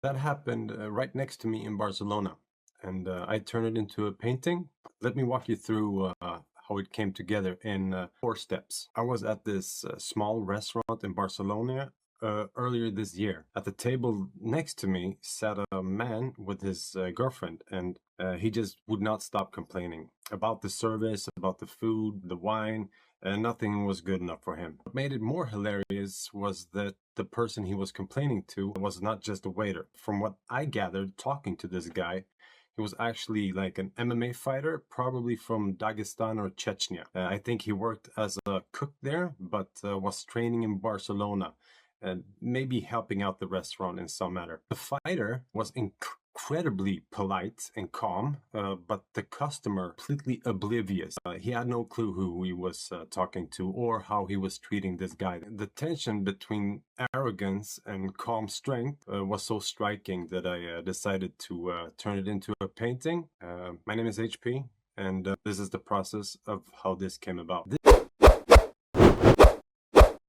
That happened right next to me in Barcelona, and I turned it into a painting. Let me walk you through how it came together in 4 steps. I was at this small restaurant in Barcelona earlier this year. At the table next to me sat a man with his girlfriend, and he just would not stop complaining about the service, about the food, the wine, and nothing was good enough for him. What made it more hilarious was that the person he was complaining to was not just a waiter. From what I gathered talking to this guy, he was actually like an MMA fighter, probably from Dagestan or Chechnya. I think he worked as a cook there, but was training in Barcelona and maybe helping out the restaurant in some manner. The fighter was incredibly polite and calm, but the customer completely oblivious. He had no clue who he was talking to or how he was treating this guy. The tension between arrogance and calm strength was so striking that I decided to turn it into a painting. My name is HP, and this is the process of how this came about.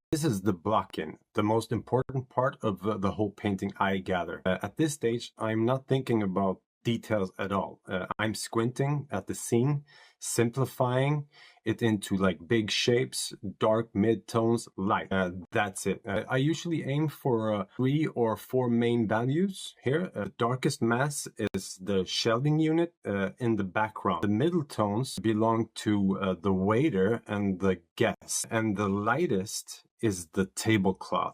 This is the block-in, the most important part of the whole painting, I gather. At this stage, I'm not thinking about details at all. I'm squinting at the scene, simplifying it into like big shapes, dark mid-tones, light. That's it. I usually aim for 3 or 4 main values here. Darkest mass is the shelving unit in the background. The middle tones belong to the waiter and the guest. And the lightest is the tablecloth.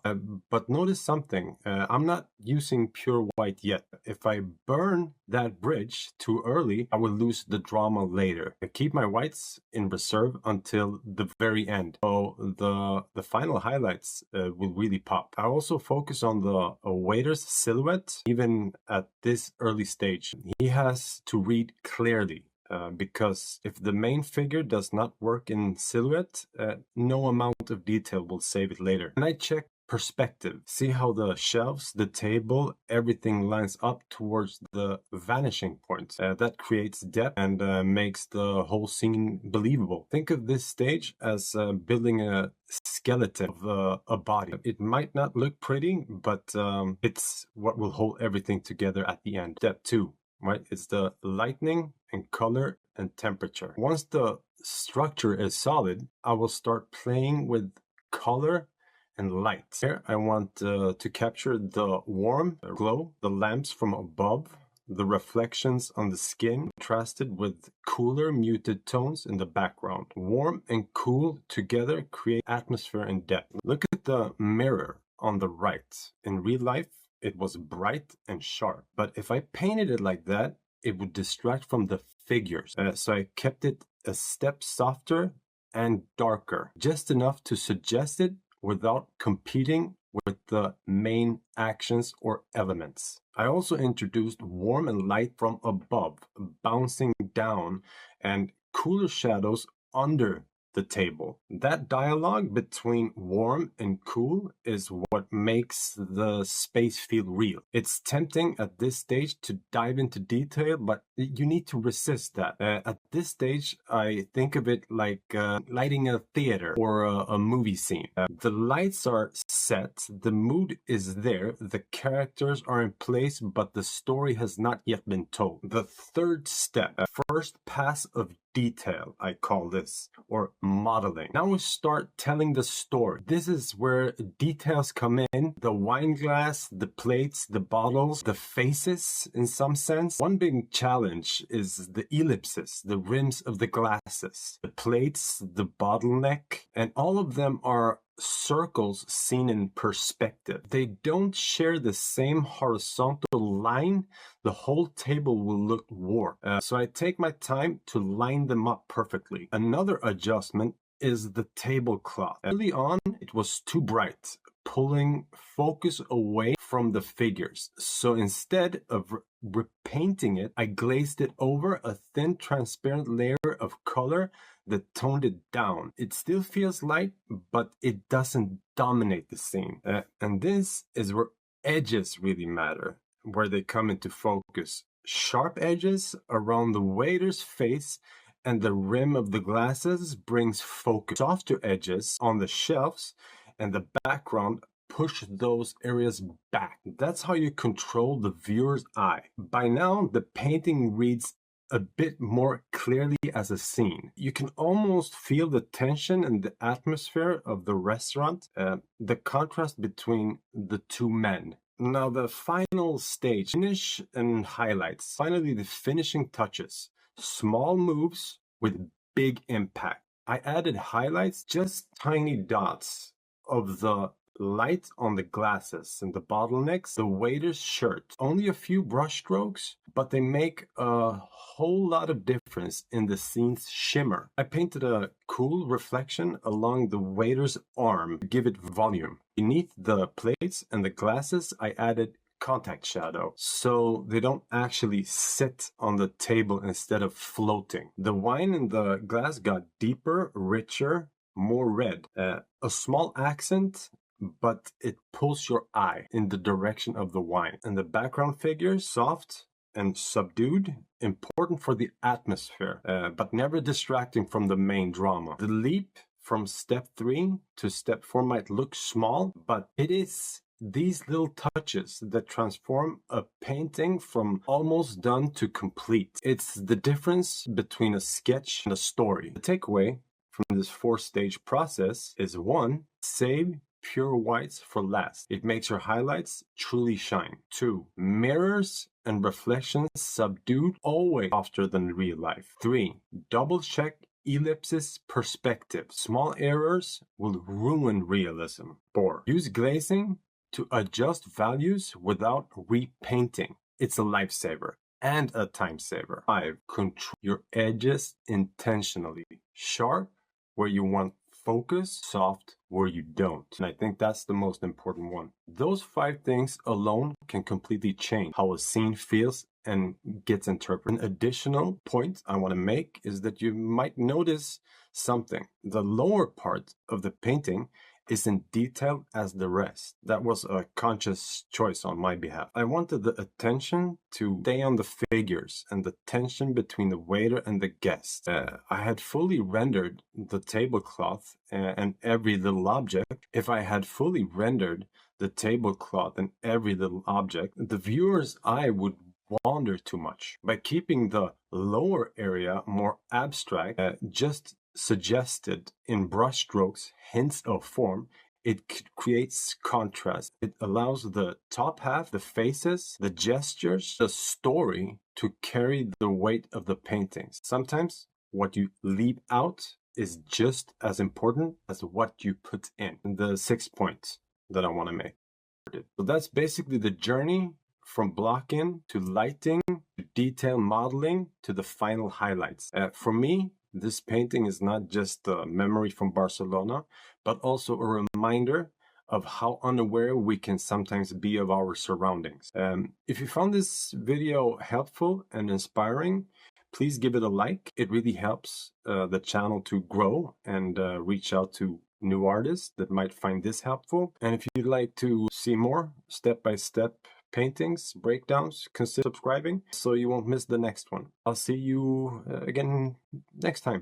But notice something, I'm not using pure white yet. If I burn that bridge too early, I will lose the drama later. I keep my whites in reserve until the very end. So the final highlights will really pop. I also focus on the waiter's silhouette, even at this early stage. He has to read clearly. Because if the main figure does not work in silhouette, no amount of detail will save it later. And I check perspective. See how the shelves, the table, everything lines up towards the vanishing point. That creates depth and makes the whole scene believable. Think of this stage as building a skeleton of a body. It might not look pretty, but it's what will hold everything together at the end. Step 2. Right, it's the lighting and color and temperature. Once the structure is solid, I will start playing with color and light. Here I want to capture the warm glow, the lamps from above, the reflections on the skin contrasted with cooler muted tones in the background. Warm and cool together create atmosphere and depth. Look at the mirror on the right. In real life, it was bright and sharp. But if I painted it like that, it would distract from the figures. So I kept it a step softer and darker, just enough to suggest it without competing with the main actions or elements. I also introduced warm and light from above, bouncing down, and cooler shadows under the table. That dialogue between warm and cool is what makes the space feel real. It's tempting at this stage to dive into detail, but you need to resist that. At this stage, I think of it like lighting a theater or a movie scene. The lights are set, the mood is there, the characters are in place, but the story has not yet been told. The third step, first pass of detail, I call this, or modeling. Now we start telling the story. This is where details come in. The wine glass, the plates, the bottles, the faces in some sense. One big challenge is the ellipses, the rims of the glasses, the plates, the bottleneck, and all of them are circles seen in perspective. They don't share the same horizontal line. The whole table will look warped. So I take my time to line them up perfectly. Another adjustment is the tablecloth. Early on, it was too bright, pulling focus away from the figures. So instead of repainting it, I glazed it over a thin transparent layer of color that toned it down. It still feels light, but it doesn't dominate the scene. And this is where edges really matter, where they come into focus. Sharp edges around the waiter's face and the rim of the glasses brings focus. Softer edges on the shelves and the background push those areas back. That's how you control the viewer's eye. By now, the painting reads a bit more clearly as a scene. You can almost feel the tension and the atmosphere of the restaurant, the contrast between the two men. Now the final stage, finish and highlights. Finally, the finishing touches. Small moves with big impact. I added highlights, just tiny dots of the light on the glasses and the bottlenecks, the waiter's shirt. Only a few brush strokes, but they make a whole lot of difference in the scene's shimmer. I painted a cool reflection along the waiter's arm to give it volume. Beneath the plates and the glasses, I added contact shadow so they don't actually sit on the table instead of floating. The wine in the glass got deeper, richer, more red. A small accent, but it pulls your eye in the direction of the wine. And the background figures, soft and subdued, important for the atmosphere, but never distracting from the main drama. The leap from step 3 to step 4 might look small, but it is these little touches that transform a painting from almost done to complete. It's the difference between a sketch and a story. The takeaway from this 4-stage process is 1, save pure whites for last. It makes your highlights truly shine. 2, mirrors and reflections subdued, always softer than real life. 3, double check ellipsis perspective. Small errors will ruin realism. 4, use glazing to adjust values without repainting. It's a lifesaver and a time saver. 5, control your edges intentionally. Sharp where you want focus, soft where you don't. And I think that's the most important one. Those 5 things alone can completely change how a scene feels and gets interpreted. An additional point I want to make is that you might notice something. The lower part of the painting isn't detailed as the rest. That was a conscious choice on my behalf. I wanted the attention to stay on the figures and the tension between the waiter and the guest. I had fully rendered the tablecloth and every little object. If I had fully rendered the tablecloth and every little object, the viewer's eye would wander too much. By keeping the lower area more abstract, just suggested in brushstrokes, hints of form, it creates contrast. It allows the top half, the faces, the gestures, the story to carry the weight of the paintings. Sometimes what you leave out is just as important as what you put in. The 6 points that I want to make. So that's basically the journey from block-in to lighting, to detail modeling, to the final highlights. For me, this painting is not just a memory from Barcelona, but also a reminder of how unaware we can sometimes be of our surroundings. If you found this video helpful and inspiring, please give it a like. It really helps the channel to grow and reach out to new artists that might find this helpful. And if you'd like to see more step-by-step paintings, breakdowns, consider subscribing so you won't miss the next one. I'll see you again next time.